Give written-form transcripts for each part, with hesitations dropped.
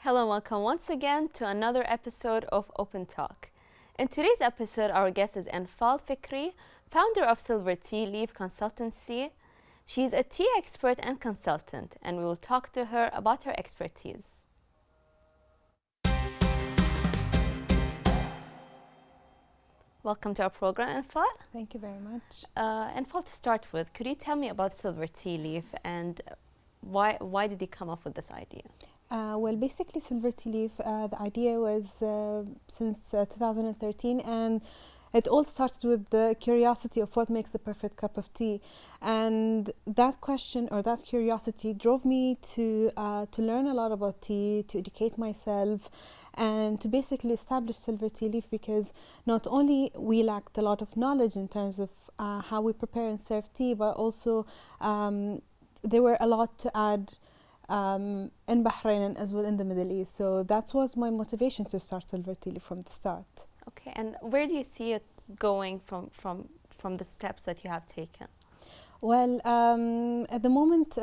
Hello and welcome once again to another episode of Open Talk. In today's episode, our guest is Enfal Fikri, founder of Silver Tea Leaf Consultancy. She's a tea expert and consultant, and we will talk to her about her expertise. Welcome to our program, Enfal. Thank you very much. Enfal, to start with, could you tell me about Silver Tea Leaf and why did you come up with this idea? Well, basically, Silver Tea Leaf, the idea was since 2013, and it all started with the curiosity of what makes the perfect cup of tea. And that question or that curiosity drove me to learn a lot about tea, to educate myself, and to basically establish Silver Tea Leaf, because not only we lacked a lot of knowledge in terms of how we prepare and serve tea, but also there were a lot to add in Bahrain and as well in the Middle East. So that was my motivation to start Silver Tea Leaf from the start. Okay, and where do you see it going from the steps that you have taken? Well, at the moment,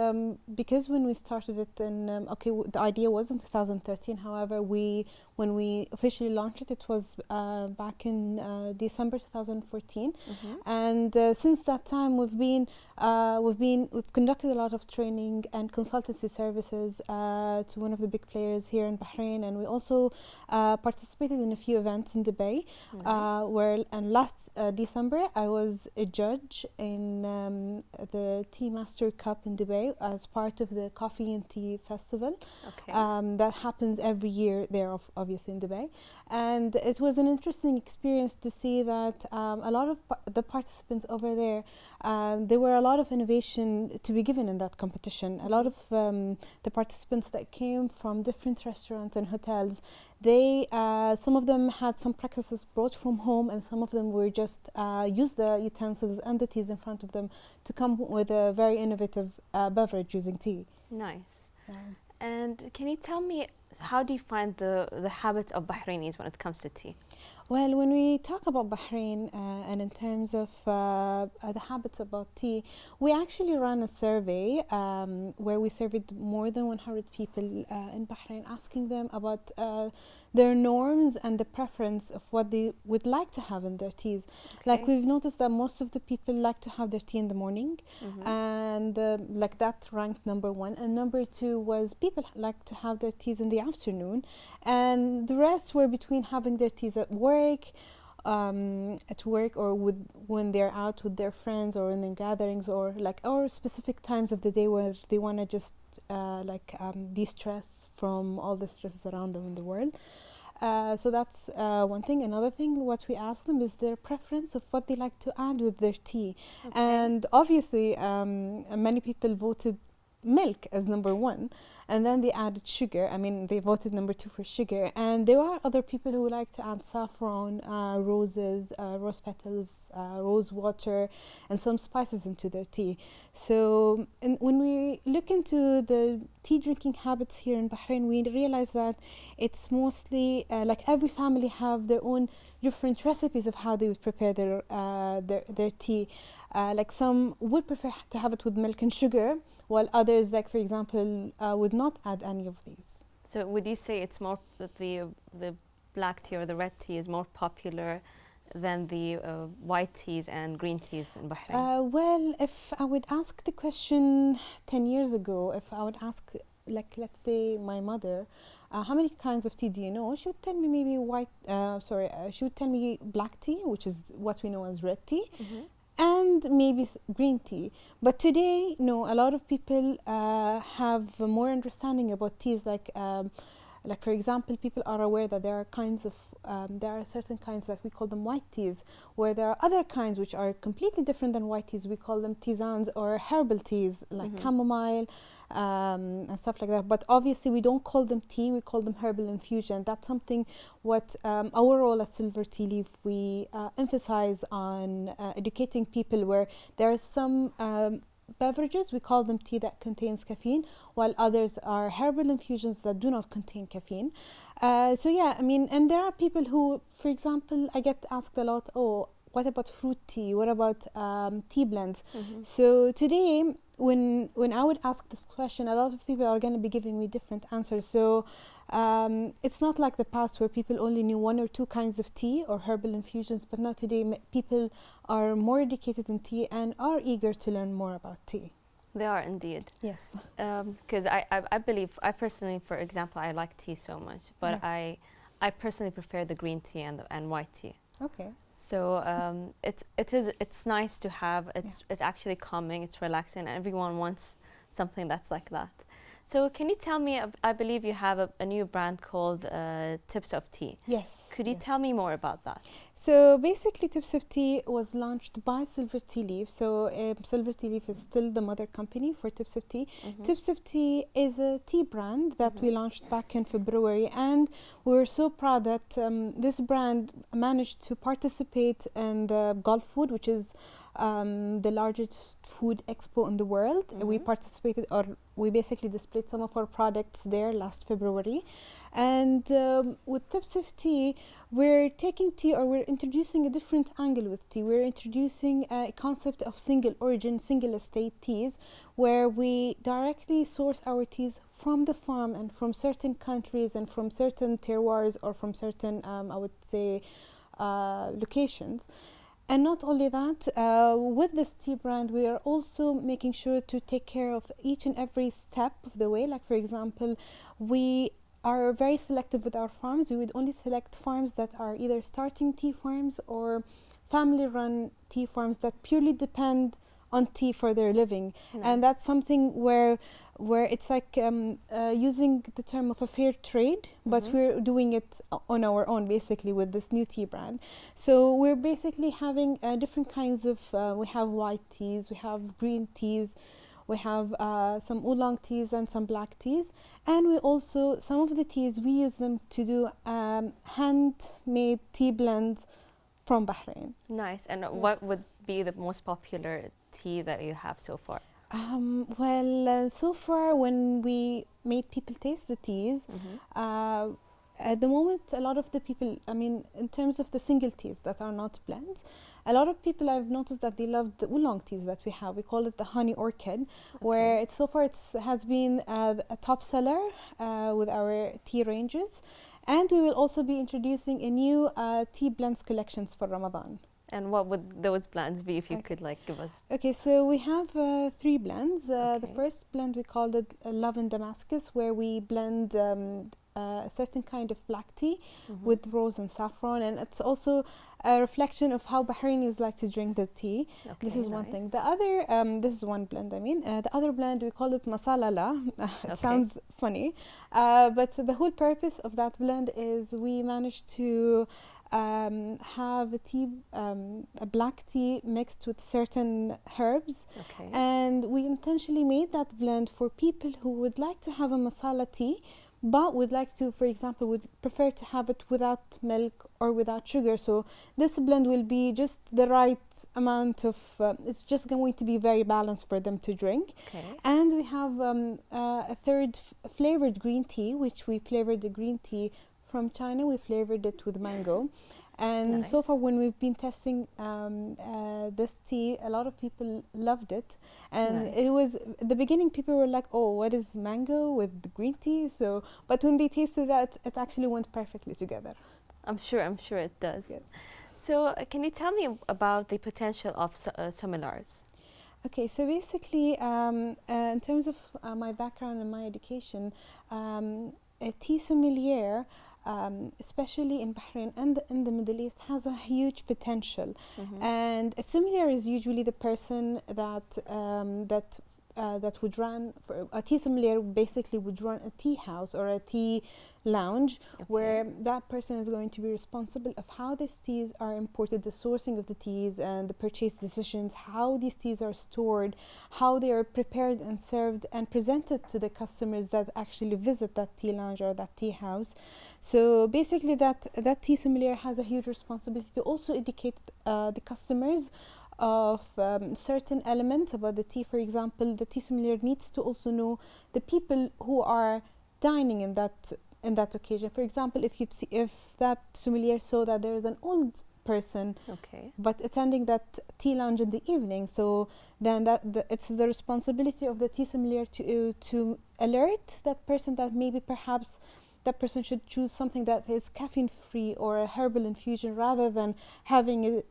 because when we started it the idea was in 2013. However, when we officially launched it, it was back in December 2014. And since that time, we've conducted a lot of training and consultancy services to one of the big players here in Bahrain, and we also participated in a few events in Dubai. Nice. And last December, I was a judge in the Tea Master Cup in Dubai as part of the Coffee and Tea Festival. Okay. That happens every year there, obviously in Dubai. And it was an interesting experience to see that a lot of the participants over there, there were a lot of innovation to be given in that competition. A lot of the participants that came from different restaurants and hotels, some of them had some practices brought from home, and some of them were just used the utensils and the teas in front of them to come with a very innovative beverage using tea. Nice. And can you tell me, how do you find the habit of Bahrainis when it comes to tea? Well, when we talk about Bahrain and in terms of the habits about tea, we actually ran a survey where we surveyed more than 100 people in Bahrain, asking them about their norms and the preference of what they would like to have in their teas. Okay. Like, we've noticed that most of the people like to have their tea in the morning, and like that ranked number one. And number two was people like to have their teas in the afternoon, and the rest were between having their teas at work or when they're out with their friends or in the gatherings, or specific times of the day where they want to just de-stress from all the stresses around them in the world. So that's one thing. Another thing, what we ask them is their preference of what they like to add with their tea. Okay. And obviously many people voted milk as number one, and then they added sugar. I mean, they voted number two for sugar. And there are other people who like to add saffron, roses, rose petals, rose water, and some spices into their tea. So when we look into the tea drinking habits here in Bahrain, we realize that it's mostly like every family have their own different recipes of how they would prepare their tea. Like, some would prefer to have it with milk and sugar, while others, like for example, would not add any of these. So would you say it's more that the black tea or the red tea is more popular than the white teas and green teas in Bahrain? Well, if I would ask the question 10 years ago, if I would ask, like, let's say my mother, how many kinds of tea do you know? She would tell me maybe she would tell me black tea, which is what we know as red tea, and maybe green tea. But today, no, a lot of people have more understanding about teas. Like for example, people are aware that there are certain kinds that we call them white teas, where there are other kinds which are completely different than white teas. We call them tisanes or herbal teas, like chamomile and stuff like that. But obviously, we don't call them tea; we call them herbal infusion. That's something what our role at Silver Tea Leaf, we emphasize on educating people, where there are some beverages, we call them tea that contains caffeine, while others are herbal infusions that do not contain caffeine. So yeah, I mean, and there are people who, for example, I get asked a lot, oh, what about fruit tea? What about tea blends? So today when I would ask this question, a lot of people are going to be giving me different answers. So it's not like the past where people only knew one or two kinds of tea or herbal infusions, but now today people are more educated in tea and are eager to learn more about tea. They are indeed. Yes. Because I believe, I personally, for example, I like tea so much, but I personally prefer the green tea and white tea. Okay. So it's nice to have. It's actually calming. It's relaxing. And everyone wants something that's like that. So can you tell me? I believe you have a new brand called Tips of Tea. Yes. Could you tell me more about that? So basically, Tips of Tea was launched by Silver Tea Leaf. So Silver Tea Leaf is still the mother company for Tips of Tea. Tips of Tea is a tea brand that we launched back in February, and we were so proud that this brand managed to participate in the Gulf Food, which is the largest food expo in the world. We participated, or we basically displayed some of our products there last February. And with Tips of Tea, we're taking tea, or we're introducing a different angle with tea. We're introducing a concept of single origin, single estate teas, where we directly source our teas from the farm and from certain countries and from certain terroirs, or from certain, I would say, locations. And not only that, with this tea brand, we are also making sure to take care of each and every step of the way. Like, for example, we are very selective with our farms. We would only select farms that are either starting tea farms or family-run tea farms that purely depend on tea for their living. And that's something where it's like using the term of a fair trade, but we're doing it on our own, basically, with this new tea brand. So we're basically having different kinds of, we have white teas, we have green teas, we have some oolong teas and some black teas. And we also, some of the teas, we use them to do handmade tea blends from Bahrain. Nice. And what would be the most popular tea that you have so far? So far, when we made people taste the teas, at the moment, a lot of the people, I mean, in terms of the single teas that are not blends, a lot of people, I've noticed that they love the oolong teas that we have. We call it the honey orchid, where it's, so far it has been a top seller with our tea ranges. And we will also be introducing a new tea blends collections for Ramadan. And what would those blends be, if you could give us? Okay, so we have 3 blends. The first blend, we called it Love in Damascus, where we blend a certain kind of black tea with rose and saffron, and it's also a reflection of how Bahrainis like to drink the tea. This is one thing. The other, this is one blend, I mean. The other blend, we call it Masala La. It sounds funny, but the whole purpose of that blend is we managed to have a tea, a black tea mixed with certain herbs, and we intentionally made that blend for people who would like to have a masala tea, but would like to, for example, would prefer to have it without milk or without sugar. So this blend will be just the right amount of, it's just going to be very balanced for them to drink. And we have a third flavored green tea, which we flavored the green tea from China. We flavored it with mango. And so far, when we've been testing this tea, a lot of people loved it. And it was, at the beginning, people were like, oh, what is mango with the green tea? So, but when they tasted that, it actually went perfectly together. I'm sure it does. Yes. So can you tell me about the potential of sommeliers? Okay, so basically, in terms of my background and my education, a tea sommelier, especially in Bahrain and in the Middle East, has a huge potential. And a sommelier is usually the person that would run, a tea sommelier basically would run a tea house or a tea lounge, where that person is going to be responsible of how these teas are imported, the sourcing of the teas and the purchase decisions, how these teas are stored, how they are prepared and served and presented to the customers that actually visit that tea lounge or that tea house. So basically that tea sommelier has a huge responsibility to also educate the customers of certain elements about the tea. For example, the tea sommelier needs to also know the people who are dining in that occasion. For example, if that sommelier saw that there is an old person, Okay. but attending that tea lounge in the evening. So then it's the responsibility of the tea sommelier to alert that person that maybe perhaps that person should choose something that is caffeine free or a herbal infusion rather than having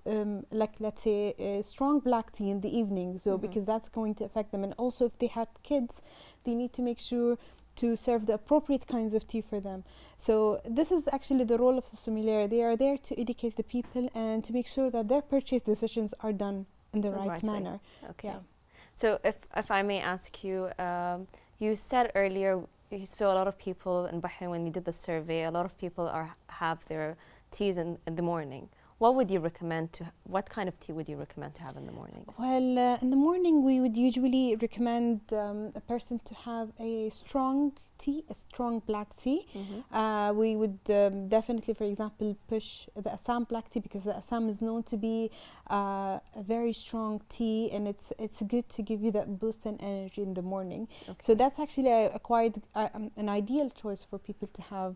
like let's say a strong black tea in the evening. So because that's going to affect them, and also if they had kids, they need to make sure to serve the appropriate kinds of tea for them. So this is actually the role of the sommelier. They are there to educate the people and to make sure that their purchase decisions are done in the right manner. Okay. Yeah. So if I may ask you, you said earlier you saw a lot of people in Bahrain when you did the survey. A lot of people have their teas in the morning. What would you recommend what kind of tea would you recommend to have in the morning? Well, in the morning we would usually recommend a person to have a strong tea, a strong black tea. We would definitely, for example, push the Assam black tea, because the Assam is known to be a very strong tea, and it's good to give you that boost and energy in the morning. Okay. So that's actually quite an ideal choice for people to have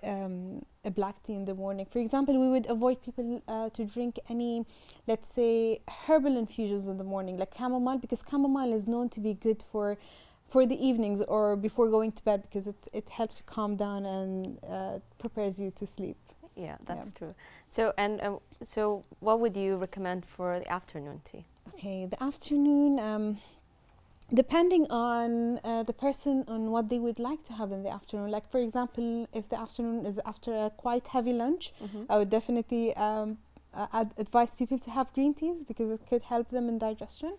a black tea in the morning. For example, we would avoid people to drink any, let's say, herbal infusions in the morning, like chamomile, because chamomile is known to be good for the evenings or before going to bed, because it helps you calm down and prepares you to sleep. Yeah, that's true. So so what would you recommend for the afternoon tea? Okay, the afternoon. Depending on the person, on what they would like to have in the afternoon. Like, for example, if the afternoon is after a quite heavy lunch, I would definitely advise people to have green teas, because it could help them in digestion.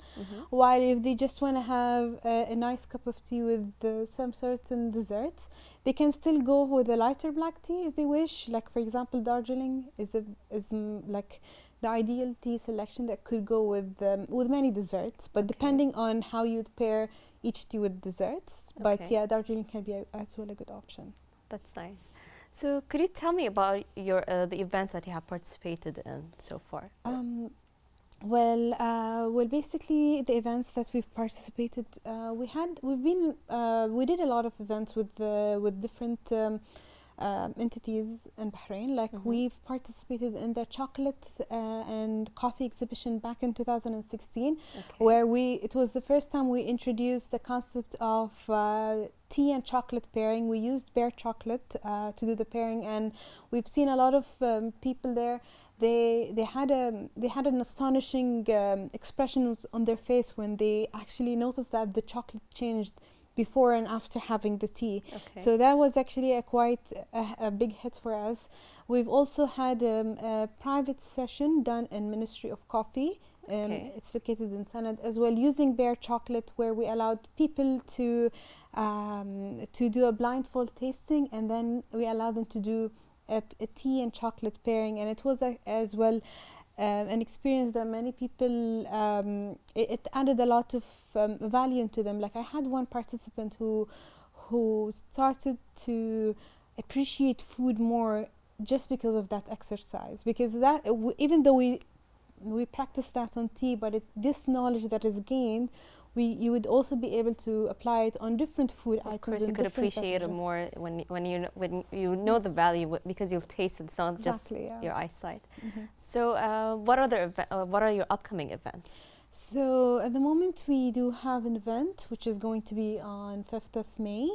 While if they just want to have a nice cup of tea with some certain desserts, they can still go with a lighter black tea if they wish. Like, for example, Darjeeling is like the ideal tea selection that could go with many desserts, but depending on how you'd pair each tea with desserts. But yeah, Darjeeling can be as well a good option. That's nice. So could you tell me about your the events that you have participated in so far? Well, basically the events that we've participated, we did a lot of events with different entities in Bahrain. Like, we've participated in the chocolate and coffee exhibition back in 2016, where it was the first time we introduced the concept of tea and chocolate pairing. We used bare chocolate to do the pairing, and we've seen a lot of people there. They had an astonishing expression on their face when they actually noticed that the chocolate changed before and after having the tea. So that was actually a big hit for us. We've also had a private session done in Ministry of Coffee. It's located in Sanad as well, using bare chocolate, where we allowed people to do a blindfold tasting, and then we allowed them to do a tea and chocolate pairing, and it was as well an experience that many people, it added a lot of value into them. Like, I had one participant who started to appreciate food more just because of that exercise, because that even though we practice that on tea, but this knowledge that is gained, you would also be able to apply it on different food items. Of course, you could appreciate it more when you know the value, because you'll taste it. It's not just your eyesight. So, what are your upcoming events? So at the moment we do have an event which is going to be on 5th of May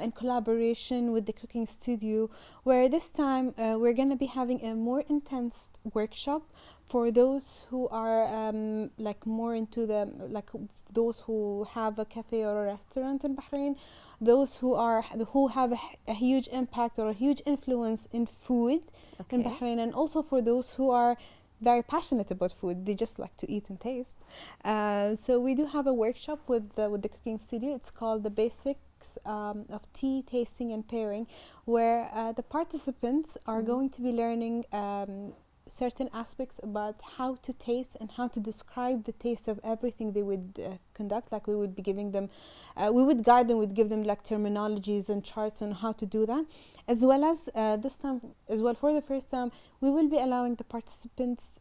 in collaboration with the cooking studio, where this time we're going to be having a more intense workshop for those who are like more into those who have a cafe or a restaurant in Bahrain, those who have a huge impact or a huge influence in food in Bahrain, and also for those who are very passionate about food. They just like to eat and taste. So we do have a workshop with the cooking studio. It's called the Basics of Tea Tasting and Pairing, where the participants are going to be learning certain aspects about how to taste and how to describe the taste of everything they would conduct. Like, we would be giving them, we would guide them, we'd give them like terminologies and charts on how to do that, as well as this time as well, for the first time, we will be allowing the participants,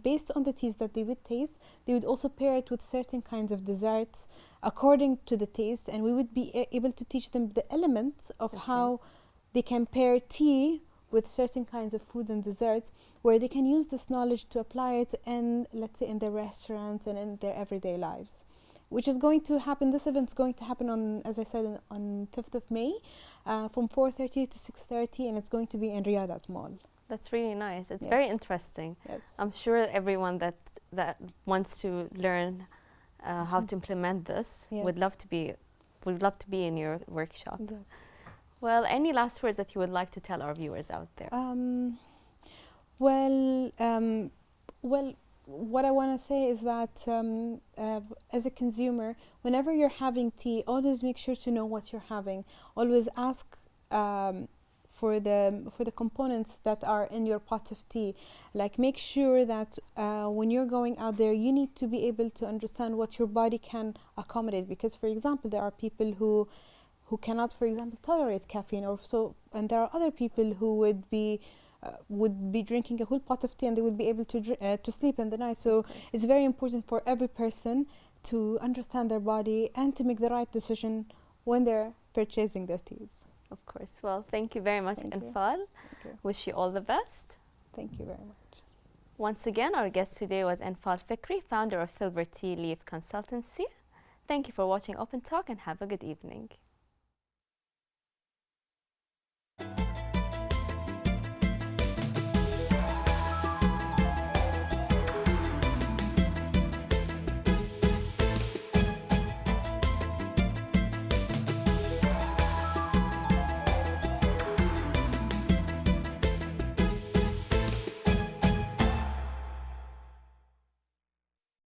based on the teas that they would taste, they would also pair it with certain kinds of desserts according to the taste, and we would be able to teach them the elements of how they can pair tea with certain kinds of food and desserts, where they can use this knowledge to apply it in, let's say, in their restaurants and in their everyday lives, which is going to happen. This event's going to happen on, as I said, on 5th of May, from 4:30 to 6:30, and it's going to be in Riyadh Mall. That's really nice. It's Yes. very interesting. Yes. I'm sure everyone that wants to learn how to implement this Yes. would love to be in your workshop. Yes. Well, any last words that you would like to tell our viewers out there? Well, what I want to say is that as a consumer, whenever you're having tea, always make sure to know what you're having. Always ask for the components that are in your pot of tea. Like, make sure that when you're going out there, you need to be able to understand what your body can accommodate. Because, for example, there are people who cannot, for example, tolerate caffeine, or so, and there are other people who would be drinking a whole pot of tea and they would be able to sleep in the night. So it's very important for every person to understand their body and to make the right decision when they're purchasing their teas. Of course. Well, thank you very much, Thank you. Anfal. Thank you. Wish you all the best. Thank you very much. Once again, our guest today was Anfal Fikri, founder of Silver Tea Leaf Consultancy. Thank you for watching Open Talk and have a good evening.